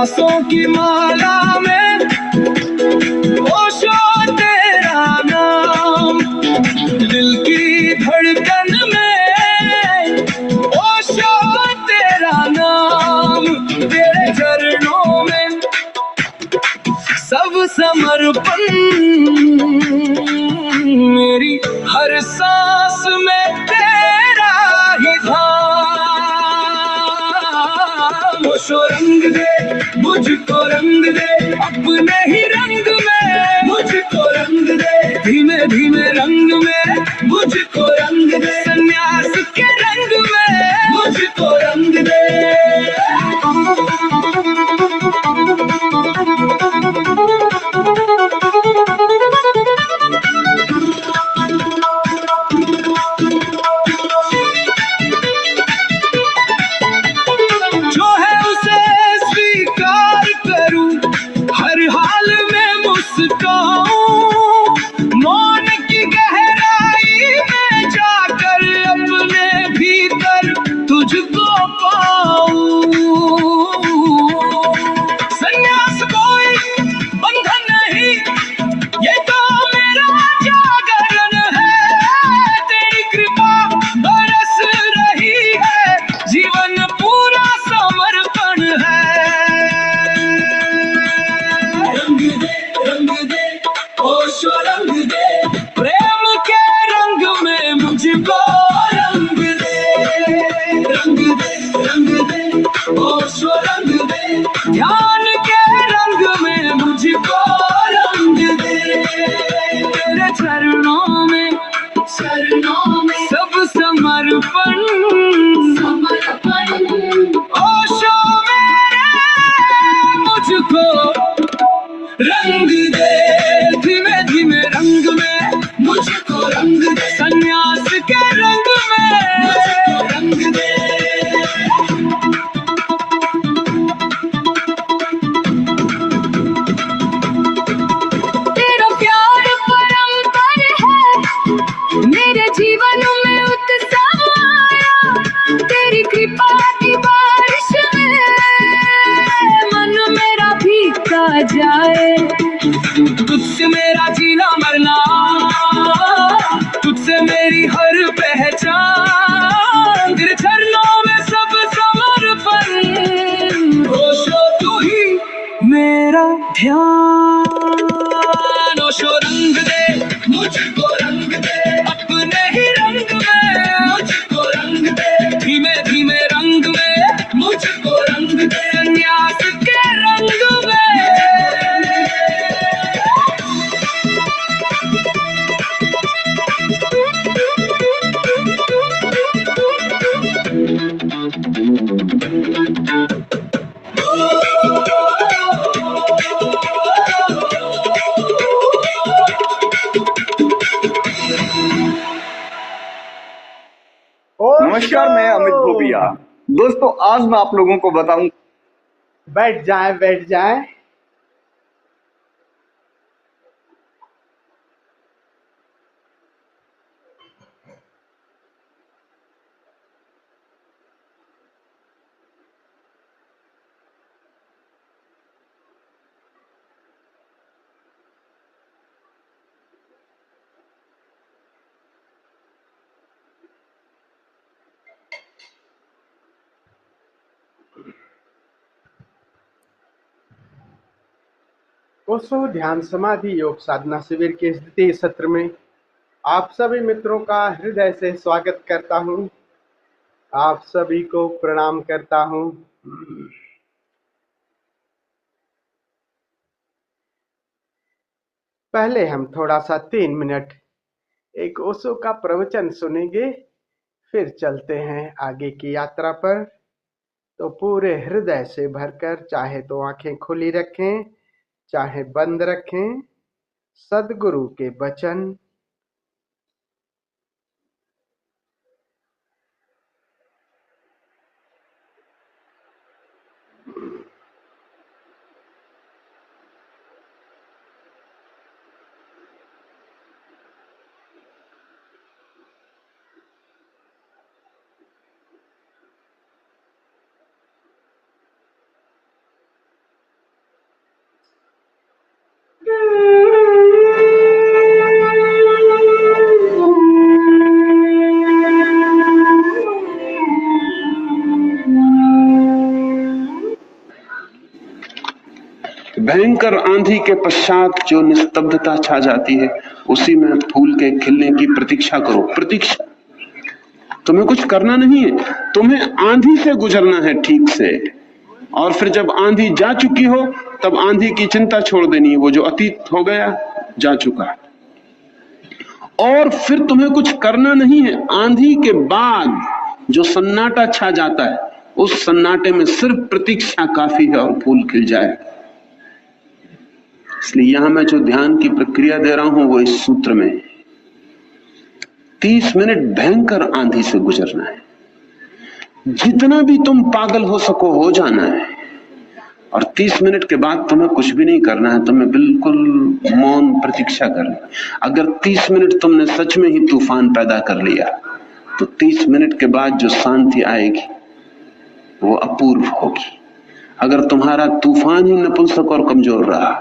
सांसों की माला में ओशो तेरा नाम, दिल की धड़कन में ओशो तेरा नाम, तेरे चरणों में सब समर्पण, मेरी हर सांस में तेरा ही धाम। ओशो रंग दे मुझको, रंग दे अपने ही रंग में, मुझको रंग दे धीमे धीमे रंग में, मुझको रंग दे संन्यास के रंग में, मुझको रंग दे। जो है उसे स्वीकार करूं, हर हाल में मुस्काऊं, मौन की गहराई में जाकर अपने भीतर तुझको पाऊं। संन्यास कोई बंधन नहीं, ये तो मेरा जागरण है, तेरी कृपा बरस रही है, जीवन पूरा समर्पण है। रंग दे ओशो रंग दे, प्रेम के रंग में मुझको रंग दे ओशो रंग दे, ध्यान के रंग में मुझको रंग दे, तेरे चरणों में सब समर्पण, ओशो मेरे मुझको रंग दे, धीमे धीमे रंग में मुझको रंग दे, संन्यास के रंग में मुझको रंग दे। तेरा प्यार परंपर है, मेरे जीवन में उत्सव आया, तेरी कृपा की बारिश में मन मेरा भीगा जाए, तुझसे मेरा जीना मरना, तुझसे मेरी हर पहचान, तेरे चरणों में सब समर्पण, ओशो तू ही मेरा ध्यान। ओशो रंग दे मुझको रंग दे, अपने ही रंग में मुझको रंग दे, धीमे धीमे रंग में मुझको रंग दे, संन्यास के रंग में। नमस्कार, मैं अमित भोपिया। दोस्तों, आज मैं आप लोगों को बताऊं। बैठ जाएं। ओशो ध्यान समाधि योग साधना शिविर के इस द्वितीय सत्र में आप सभी मित्रों का हृदय से स्वागत करता हूं। आप सभी को प्रणाम करता हूं। पहले हम थोड़ा सा 3 मिनट एक ओशो का प्रवचन सुनेंगे, फिर चलते हैं आगे की यात्रा पर। तो पूरे हृदय से भरकर, चाहे तो आंखें खुली रखें चाहे बंद रखें, सद्गुरु के वचन भयंकर आंधी के पश्चात जो निस्तब्धता छा जाती है, उसी में फूल के खिलने की प्रतीक्षा करो। प्रतीक्षा, तुम्हें कुछ करना नहीं है, तुम्हें आंधी से गुजरना है ठीक से। और फिर जब आंधी जा चुकी हो, तब आंधी की चिंता छोड़ देनी है। वो जो अतीत हो गया, जा चुका है। और फिर तुम्हें कुछ करना नहीं है। आंधी के बाद जो सन्नाटा छा जाता है, उस सन्नाटे में सिर्फ प्रतीक्षा काफी है और फूल खिल जाए। इसलिए यहां मैं जो ध्यान की प्रक्रिया दे रहा हूं, वो इस सूत्र में 30 मिनट भयंकर आंधी से गुजरना है। जितना भी तुम पागल हो सको हो जाना है। और 30 मिनट के बाद तुम्हें कुछ भी नहीं करना है, तुम्हें बिल्कुल मौन प्रतीक्षा करनी। अगर 30 मिनट तुमने सच में ही तूफान पैदा कर लिया, तो 30 मिनट के बाद जो शांति आएगी वो अपूर्व होगी। अगर तुम्हारा तूफान ही नपुंसक और कमजोर रहा,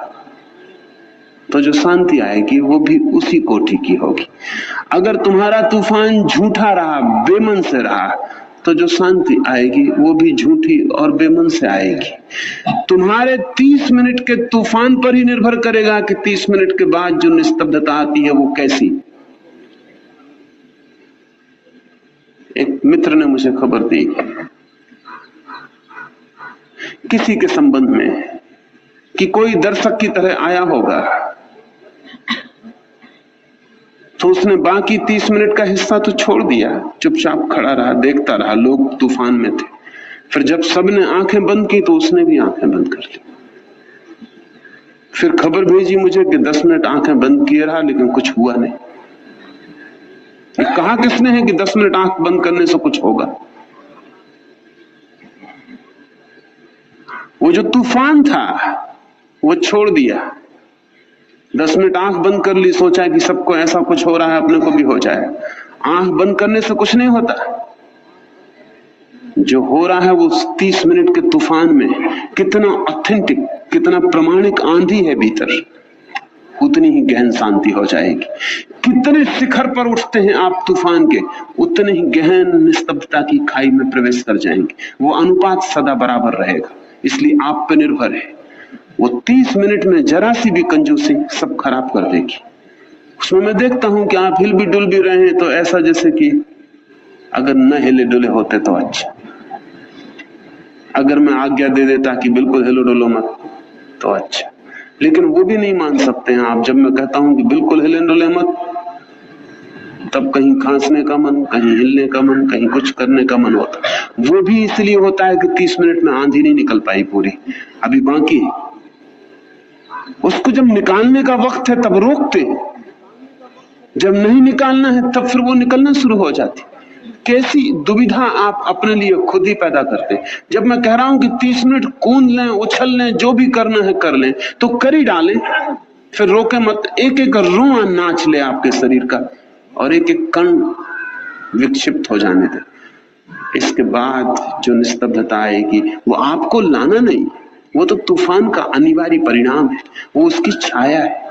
तो जो शांति आएगी वो भी उसी कोटि की होगी। अगर तुम्हारा तूफान झूठा रहा, बेमन से रहा, तो जो शांति आएगी वो भी झूठी और बेमन से आएगी। तुम्हारे 30 मिनट के तूफान पर ही निर्भर करेगा कि 30 मिनट के बाद जो निस्तब्धता आती है वो कैसी। एक मित्र ने मुझे खबर दी किसी के संबंध में कि कोई दर्शक की तरह आया होगा, तो उसने बाकी 30 मिनट का हिस्सा तो छोड़ दिया, चुपचाप खड़ा रहा, देखता रहा। लोग तूफान में थे। फिर जब सबने आंखें बंद की, तो उसने भी आंखें बंद कर ली। फिर खबर भेजी मुझे कि 10 मिनट आंखें बंद किए रहा, लेकिन कुछ हुआ नहीं। कहा किसने है कि 10 मिनट आंख बंद करने से कुछ होगा? वो जो तूफान था वो छोड़ दिया। 10 मिनट आंख बंद कर ली, सोचा कि सबको ऐसा कुछ हो रहा है, अपने को भी हो जाए। आंख बंद करने से कुछ नहीं होता। जो हो रहा है वो 30 मिनट के तूफान में कितना ऑथेंटिक, कितना प्रमाणिक आंधी है भीतर, उतनी ही गहन शांति हो जाएगी। कितने शिखर पर उठते हैं आप तूफान के, उतने ही गहन निस्तब्धता की खाई में प्रवेश कर जाएंगे। वो अनुपात सदा बराबर रहेगा, इसलिए आप पे निर्भर है। वो 30 मिनट में जरा सी भी कंजूसी सब खराब कर देगी। उसमें मैं देखता हूं कि आप हिल भी डुल भी रहे हैं, तो ऐसा जैसे कि अगर न हिले डुले होते तो अच्छा। अगर मैं आज्ञा दे देता कि बिल्कुल हिलो डुलो मत, तो अच्छा। लेकिन वो भी नहीं मान सकते हैं आप। जब मैं कहता हूं कि बिल्कुल हिले डुले मत, तब कहीं खांसने का मन, कहीं हिलने का मन, कहीं कुछ करने का मन होता। वो भी इसलिए होता है कि 30 मिनट में आंधी नहीं निकल पाई पूरी, अभी बाकी है। उसको जब निकालने का वक्त है तब रोकते, जब नहीं निकालना है तब फिर वो निकलना शुरू हो जाती। कैसी दुविधा आप अपने लिए खुद ही पैदा करते। जब मैं कह रहा हूं कि 30 मिनट कूद लें, उछल लें, जो भी करना है कर लें, तो कर ही डालें, फिर रोके मत। एक एक रोआ नाच ले आपके शरीर का, और एक एक कण विक्षिप्त हो जाने दे। इसके बाद जो निस्तब्धता आएगी वो आपको लाना नहीं, वो तो तूफान का अनिवार्य परिणाम है, वो उसकी छाया है।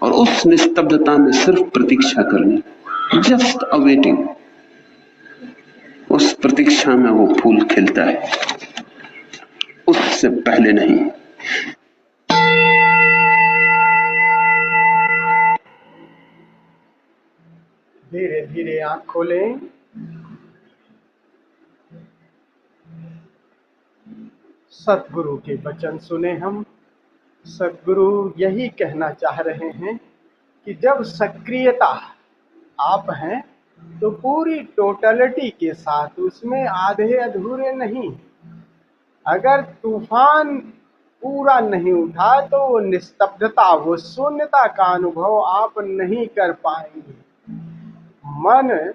और उस निस्तब्धता में सिर्फ प्रतीक्षा करनी, जस्ट अवेटिंग। उस प्रतीक्षा में वो फूल खिलता है, उससे पहले नहीं। धीरे धीरे आंख खोलें। सतगुरु के वचन सुने हम। सतगुरु यही कहना चाह रहे हैं कि जब सक्रियता आप हैं, तो पूरी टोटलिटी के साथ, उसमें आधे अधूरे नहीं। अगर तूफान पूरा नहीं उठा, तो वो निस्तब्धता, वो शून्यता का अनुभव आप नहीं कर पाएंगे। मन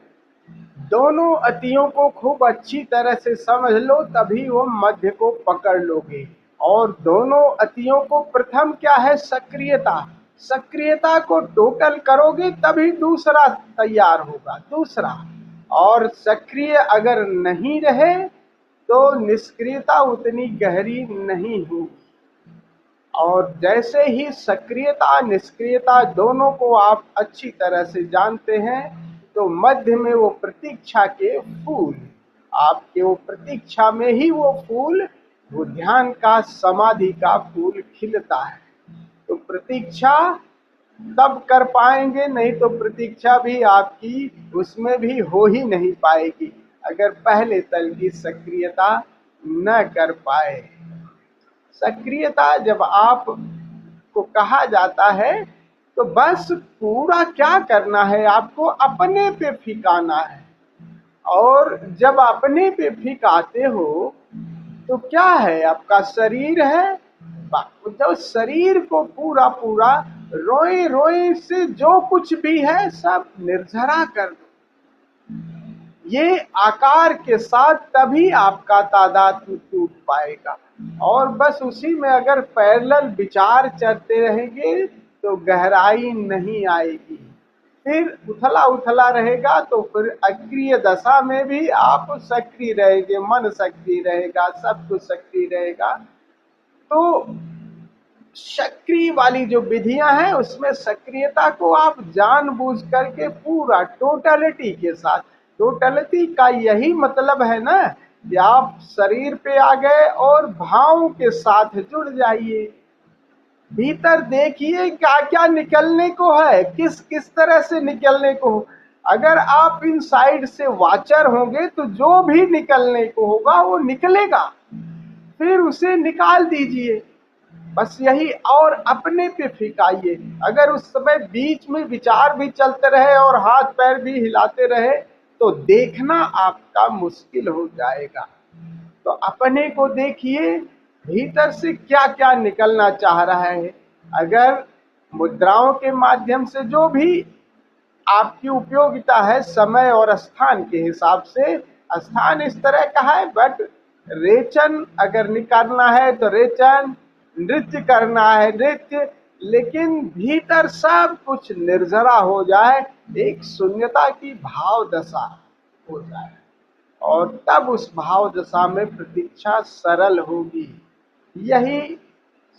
दोनों अतियों को खूब अच्छी तरह से समझ लो, तभी वो मध्य को पकड़ लोगे। और दोनों अतियों को प्रथम क्या है? सक्रियता। सक्रियता को टोटल करोगे तभी दूसरा तैयार होगा, दूसरा। और सक्रिय अगर नहीं रहे तो निष्क्रियता उतनी गहरी नहीं होगी। और जैसे ही सक्रियता निष्क्रियता दोनों को आप अच्छी तरह से जानते हैं, तो मध्य में वो प्रतीक्षा के फूल, आपके वो प्रतीक्षा में ही वो फूल वो ध्यान का, समाधि का फूल खिलता है। तो प्रतीक्षा तब कर पाएंगे, नहीं तो प्रतीक्षा भी आपकी उसमें भी हो ही नहीं पाएगी अगर पहले तल की सक्रियता न कर पाए। सक्रियता जब आप को कहा जाता है तो बस पूरा क्या करना है, आपको अपने पे फिकाना है। और जब अपने पे फिकाते हो तो क्या है, आपका शरीर है, जब शरीर को पूरा पूरा रोए रोए से जो कुछ भी है सब निर्जरा कर दो, ये आकार के साथ, तभी आपका तादात्म्य टूट पाएगा। और बस उसी में अगर पैरेलल विचार चलते रहेंगे तो गहराई नहीं आएगी, फिर उथला उथला रहेगा। तो फिर अक्रिय दशा में भी आप सक्रिय रहेंगे, मन सक्रिय रहेगा, सब कुछ सक्रिय रहेगा। तो सक्रिय वाली जो विधियां हैं उसमें सक्रियता को आप जानबूझ करके पूरा टोटलिटी के साथ, टोटलिटी का यही मतलब है ना कि आप शरीर पे आ गए और भाव के साथ जुड़ जाइए, भीतर देखिए क्या क्या निकलने को है, किस किस तरह से निकलने को हो। अगर आप इन साइड से वाचर होंगे तो जो भी निकलने को होगा वो निकलेगा, फिर उसे निकाल दीजिए, बस यही। और अपने पे फिकाइए। अगर उस समय बीच में विचार भी चलते रहे और हाथ पैर भी हिलाते रहे तो देखना आपका मुश्किल हो जाएगा। तो अपने को देखिए, भीतर से क्या क्या निकलना चाह रहा है। अगर मुद्राओं के माध्यम से जो भी आपकी उपयोगिता है, समय और स्थान के हिसाब से, स्थान इस तरह का है, बट रेचन अगर निकालना है तो रेचन, नृत्य करना है नृत्य, लेकिन भीतर सब कुछ निर्जरा हो जाए, एक शून्यता की भाव दशा हो जाए, और तब उस भाव दशा में प्रतीक्षा सरल होगी। यही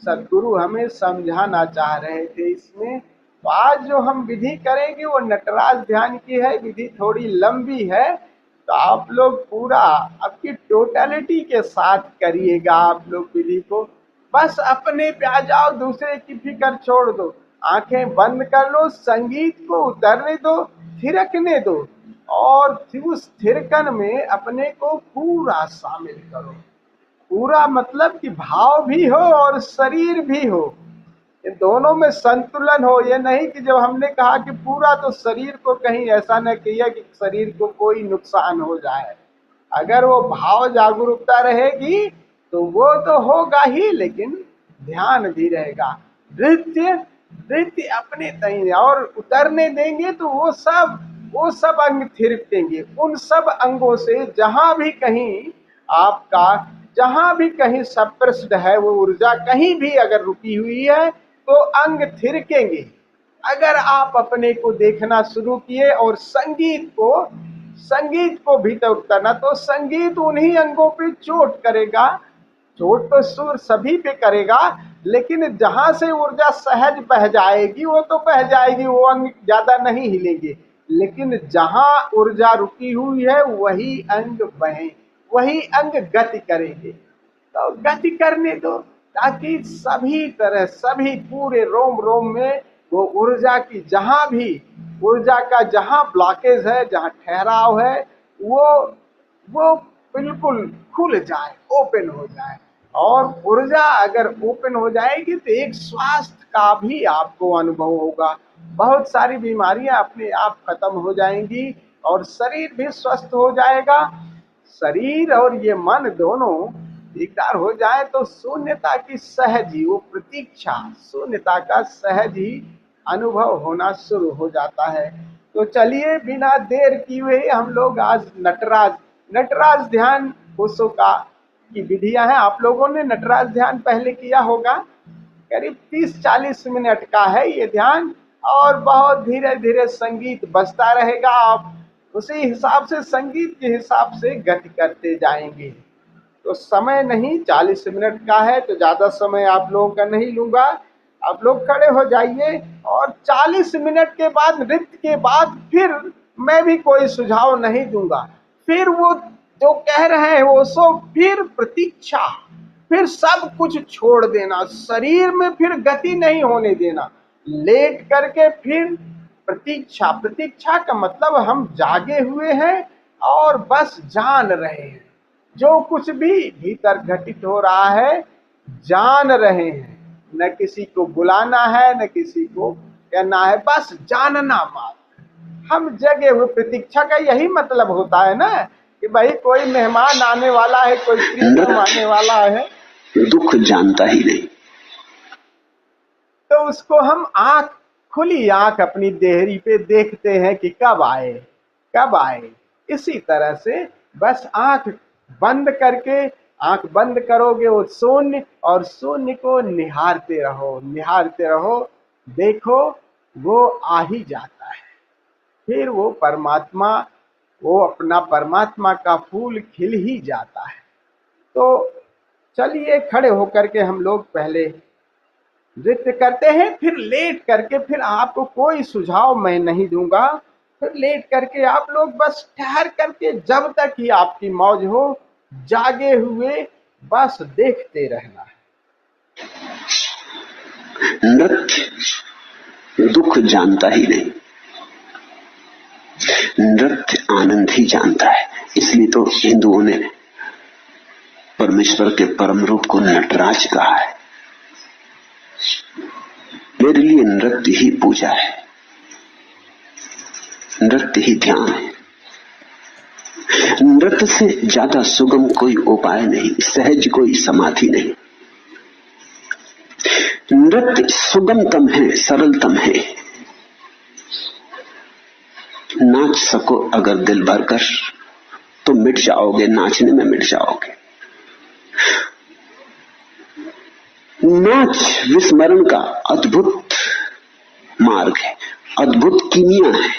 सद्गुरु हमें समझाना चाह रहे थे इसमें। तो आज जो हम विधि करेंगे वो नटराज ध्यान की है। विधि थोड़ी लंबी है, तो आप लोग पूरा आपकी टोटलिटी के साथ करिएगा। आप लोग विधि को बस अपने पे आ जाओ, दूसरे की फिक्र छोड़ दो, आंखें बंद कर लो, संगीत को उतरने दो, थिरकने दो, और उस थिरकन में अपने को पूरा शामिल करो। पूरा मतलब कि भाव भी हो और शरीर भी हो, ये दोनों में संतुलन हो। ये नहीं कि जब हमने कहा कि पूरा, तो शरीर को कहीं ऐसा न किया कि शरीर को कोई नुकसान हो जाए। अगर वो भाव जागरूकता रहेगी तो वो तो होगा ही, लेकिन ध्यान भी रहेगा। नृत्य नृत्य अपने तय और उतरने देंगे तो वो सब अंग थिरकेंगे। उन सब अंगों से जहां भी कहीं आपका, जहां भी कहीं सप्रेस्ड है वो ऊर्जा, कहीं भी अगर रुकी हुई है तो अंग थिरकेंगे। अगर आप अपने को देखना शुरू किए और संगीत को भीतर उतरना, तो संगीत उन्हीं अंगों पे चोट करेगा। चोट तो सुर सभी पे करेगा, लेकिन जहां से ऊर्जा सहज बह जाएगी वो तो बह जाएगी, वो अंग ज्यादा नहीं हिलेंगे। लेकिन जहां ऊर्जा रुकी हुई है वही अंग बहे, वही अंग गति करेंगे। तो गति करने दो, ताकि सभी तरह, सभी पूरे रोम रोम में वो ऊर्जा की, जहां भी ऊर्जा का जहां ब्लॉकेज है, जहां ठहराव है, वो बिल्कुल खुल जाए, ओपन हो जाए। और ऊर्जा अगर ओपन हो जाएगी तो एक स्वास्थ्य का भी आपको अनुभव होगा। बहुत सारी बीमारियां अपने आप खत्म हो जाएंगी और शरीर भी स्वस्थ हो जाएगा। शरीर और ये मन दोनों एकदार हो जाए तो शून्यता की सहज ही, वो प्रतीक्षा, शून्यता का सहज ही अनुभव होना शुरू हो जाता है। तो चलिए बिना देर किए हुए हम लोग आज नटराज ध्यान ओशो का की विधियां हैं। आप लोगों ने नटराज ध्यान पहले किया होगा, करीब 30-40 मिनट का है ये ध्यान, और बहुत धीरे धीरे संगीत बजता रहेगा। आप उसी हिसाब से, संगीत के हिसाब से गति करते जाएंगे। तो समय नहीं, 40 मिनट का है, तो ज्यादा समय आप लोगों का नहीं लूंगा। आप लोग खड़े हो जाइए, और 40 मिनट के बाद, नृत्य के बाद, फिर मैं भी कोई सुझाव नहीं दूंगा। फिर वो जो कह रहे हैं वो सो, फिर प्रतीक्षा, फिर सब कुछ छोड़ देना, शरीर में फिर गति नहीं होने देना, लेट करके फिर प्रतीक्षा। प्रतीक्षा का मतलब हम जागे हुए हैं और बस जान रहे हैं, जो कुछ भी भीतर घटित हो रहा है जान रहे हैं। न किसी को बुलाना है, न किसी को कहना है, बस जानना मात्र। हम जगे हुए, प्रतीक्षा का यही मतलब होता है ना कि भाई कोई मेहमान आने वाला है, कोई प्रियतम आने वाला है, दुख जानता ही नहीं, तो उसको हम खुली आंख अपनी देहरी पे देखते हैं कि कब आए कब आए। इसी तरह से बस आंख बंद करके, आंख बंद करोगे वो शून्य, और शून्य को निहारते रहो, निहारते रहो, देखो वो आ ही जाता है। फिर वो परमात्मा, वो अपना परमात्मा का फूल खिल ही जाता है। तो चलिए खड़े होकर के हम लोग पहले नृत्य करते हैं, फिर लेट करके, फिर आपको कोई सुझाव मैं नहीं दूंगा, फिर लेट करके आप लोग बस ठहर करके, जब तक ही आपकी मौज हो, जागे हुए बस देखते रहना है। नृत्य दुख जानता ही नहीं, नृत्य आनंद ही जानता है। इसलिए तो हिंदुओं ने परमेश्वर के परम रूप को नटराज कहा है। मेरे लिए नृत्य ही पूजा है, नृत्य ही ध्यान है। नृत्य से ज्यादा सुगम कोई उपाय नहीं, सहज कोई समाधि नहीं। नृत्य सुगमतम है, सरलतम है। नाच सको अगर दिल भरकर तो मिट जाओगे, नाचने में मिट जाओगे। नाच विस्मरण का अद्भुत मार्ग है, अद्भुत कीमिया है।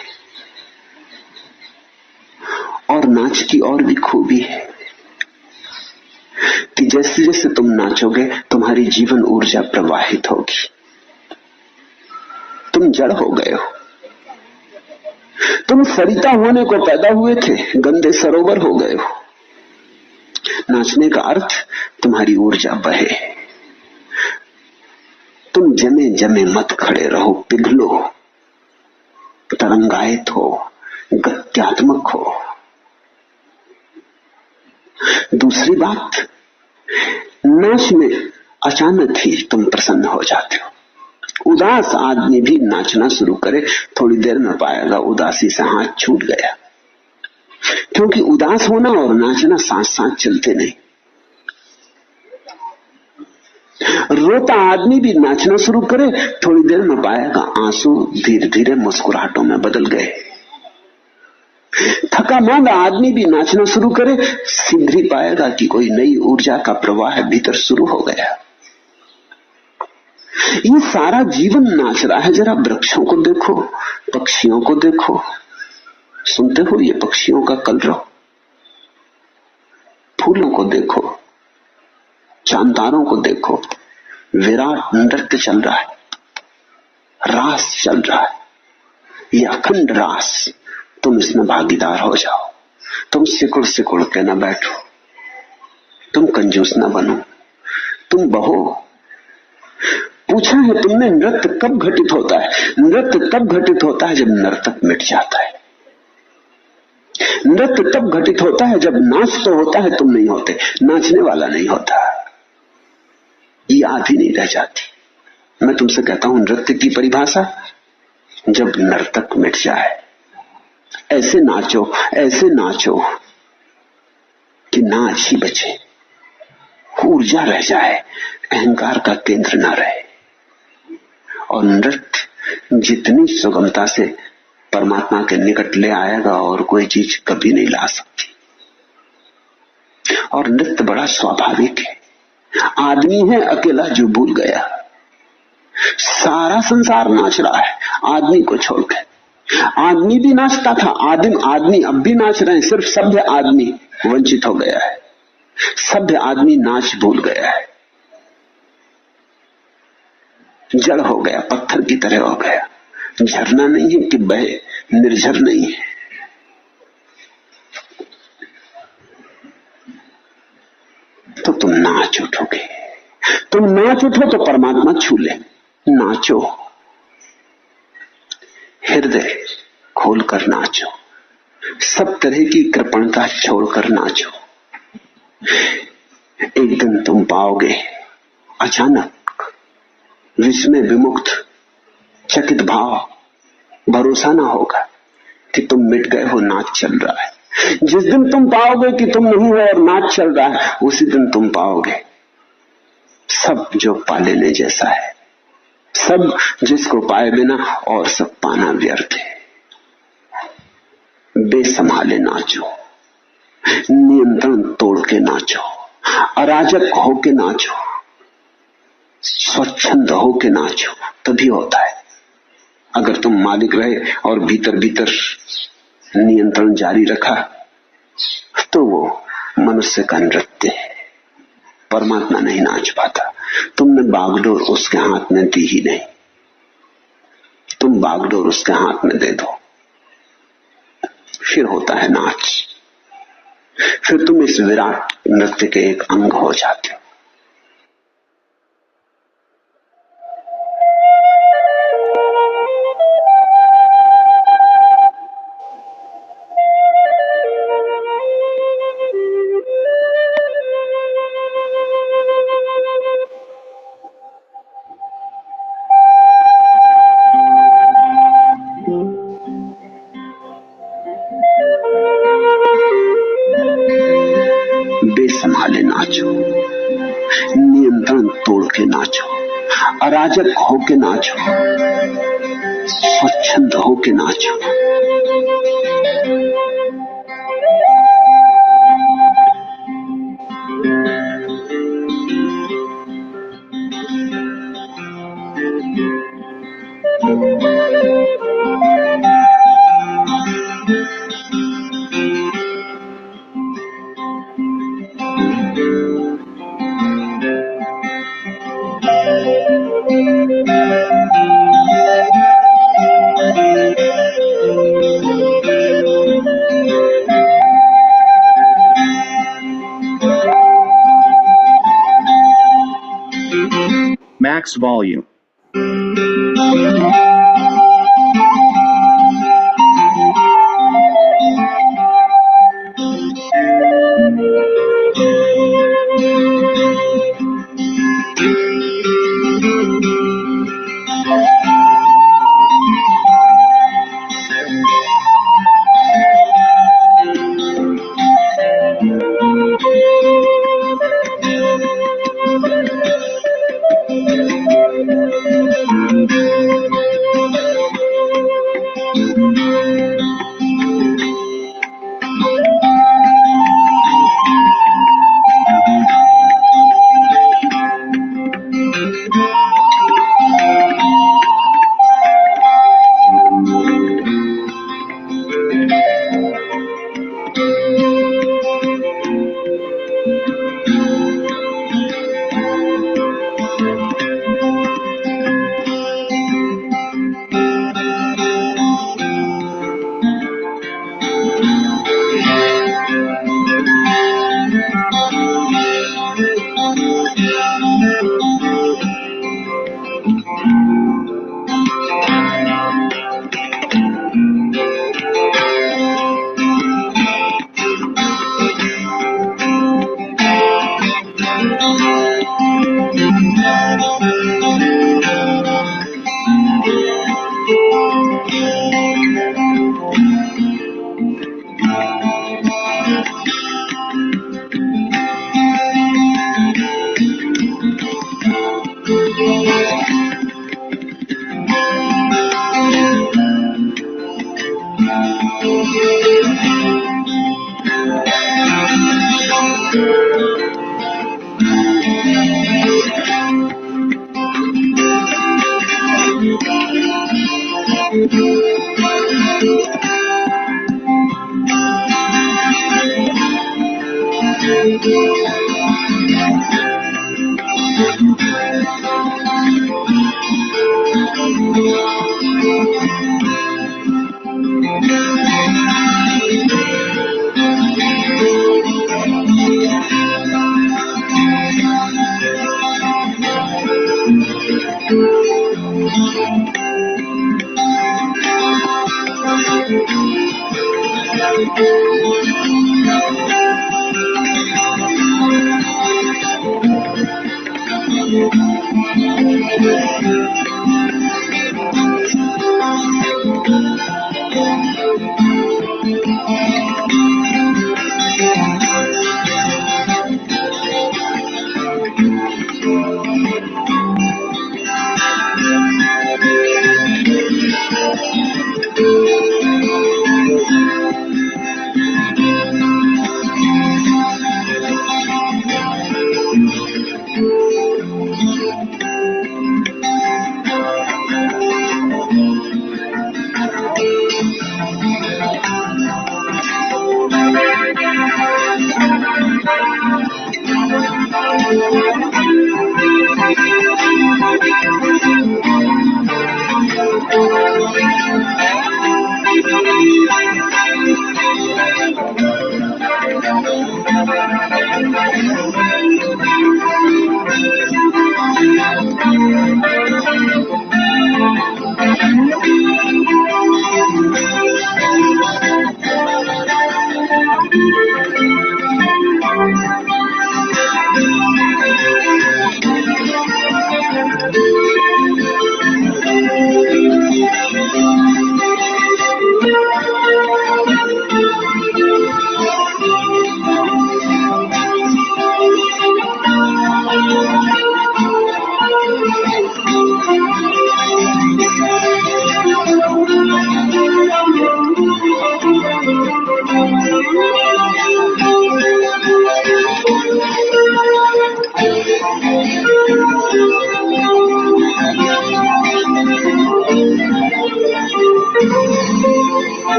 और नाच की और भी खूबी है कि जैसे जैसे तुम नाचोगे तुम्हारी जीवन ऊर्जा प्रवाहित होगी। तुम जड़ हो गए हो, तुम सरिता होने को पैदा हुए थे, गंदे सरोवर हो गए हो। नाचने का अर्थ तुम्हारी ऊर्जा बहे, तुम जमे जमे मत खड़े रहो, पिघलो, तरंगायित हो, गत्यात्मक हो। दूसरी बात, नाच में अचानक ही तुम प्रसन्न हो जाते हो। उदास आदमी भी नाचना शुरू करे, थोड़ी देर में पाएगा उदासी से हाथ छूट गया, क्योंकि उदास होना और नाचना साथ साथ चलते नहीं। रोता आदमी भी नाचना शुरू करे, थोड़ी देर में पाएगा आंसू धीरे धीरे मुस्कुराहटों में बदल गए। थका मांदा आदमी भी नाचना शुरू करे, शीघ्र ही पाएगा कि कोई नई ऊर्जा का प्रवाह भीतर शुरू हो गया। ये सारा जीवन नाच रहा है। जरा वृक्षों को देखो, पक्षियों को देखो, सुनते हो ये पक्षियों का कलरव? फूलों को देखो, चांदारों को देखो, विराट नृत्य चल रहा है, रास चल रहा है, ये अखंड रास। तुम इसमें भागीदार हो जाओ, तुम सिकुड़ सिकुड़ के न बैठो, तुम कंजूस न बनो, तुम बहो। पूछा है तुमने नृत्य कब घटित होता है? नृत्य तब घटित होता है जब नर्तक मिट जाता है। नृत्य तब घटित होता है जब नाच तो होता है, तुम नहीं होते, नाचने वाला नहीं होता, ये आधी नहीं रह जाती। मैं तुमसे कहता हूं नृत्य की परिभाषा, जब नर्तक मिट जाए। ऐसे नाचो कि नाच ही बचे, ऊर्जा रह जाए, अहंकार का केंद्र ना रहे। और नृत्य जितनी सुगमता से परमात्मा के निकट ले आएगा और कोई चीज कभी नहीं ला सकती। और नृत्य बड़ा स्वाभाविक है। आदमी है अकेला जो भूल गया, सारा संसार नाच रहा है आदमी को छोड़कर। आदमी भी नाचता था, आदमी अब भी नाच रहे हैं, सिर्फ सभ्य आदमी वंचित हो गया है। सभ्य आदमी नाच भूल गया है, जड़ हो गया, पत्थर की तरह हो गया। झरना नहीं है कि बहे, निर्झर नहीं है। तो तुम नाच उठोगे। तुम नाच उठो तो परमात्मा छू ले। नाचो, हृदय खोलकर नाचो, सब तरह की कृपणता छोड़कर नाचो। एक दिन तुम पाओगे अचानक विस्मय विमुक्त चकित भाव, भरोसा ना होगा कि तुम मिट गए हो, नाच चल रहा है। जिस दिन तुम पाओगे कि तुम नहीं हो और नाच चल रहा है, उसी दिन तुम पाओगे सब जो पा लेने जैसा है, सब जिसको पाए बिना और सब पाना व्यर्थ है। बेसंभाले नाचो, नियंत्रण तोड़ के नाचो, अराजक होके नाचो, स्वच्छंद होके नाचो, तभी होता है। अगर तुम मालिक रहे और भीतर भीतर नियंत्रण जारी रखा तो वो मनुष्य का नृत्य है, परमात्मा नहीं नाच पाता। तुमने बागडोर उसके हाथ में दी ही नहीं, तुम बागडोर उसके हाथ में दे दो, फिर होता है नाच, फिर तुम इस विराट नृत्य के एक अंग हो जाते हो। बेसंभाले नाचो, नियंत्रण तोड़ के नाचो, अराजक होके नाचो, स्वच्छंद होके नाचो। Max volume.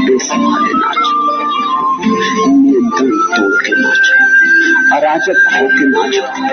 बेसमाने नाचो, नियंत्रण तोड़ के नाचो, अराजक होके नाचो।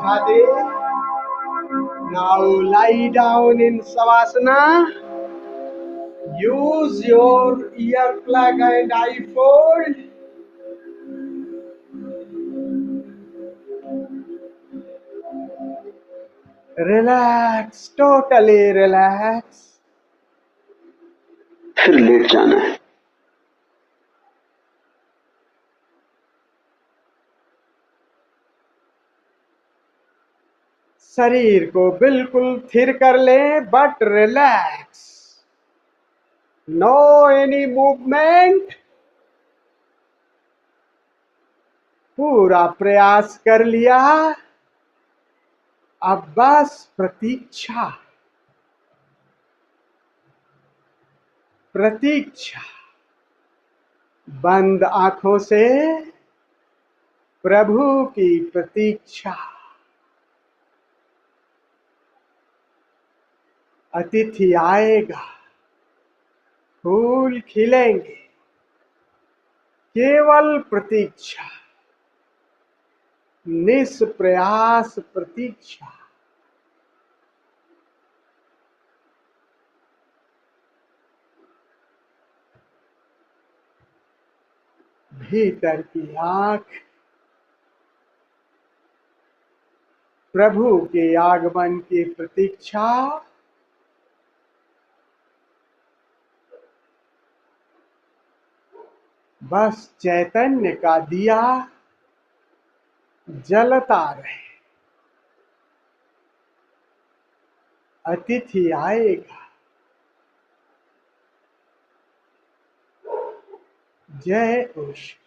बिठा दे। Now lie down in savasana. Use your ear plug and eye fold. Relax, totally relax. फिर लेट जाना है। शरीर को बिल्कुल स्थिर कर ले, but relax. No any movement. पूरा प्रयास कर लिया, अब बस प्रतीक्षा। प्रतीक्षा। बंद आंखों से प्रभु की प्रतीक्षा। अतिथि आएगा, फूल खिलेंगे, केवल प्रतीक्षा, निष्प्रयास प्रतीक्षा। भीतर की आंख प्रभु के आगमन की प्रतीक्षा। बस चैतन्य का दिया जलता रहे। अतिथि आएगा। जय ओशो।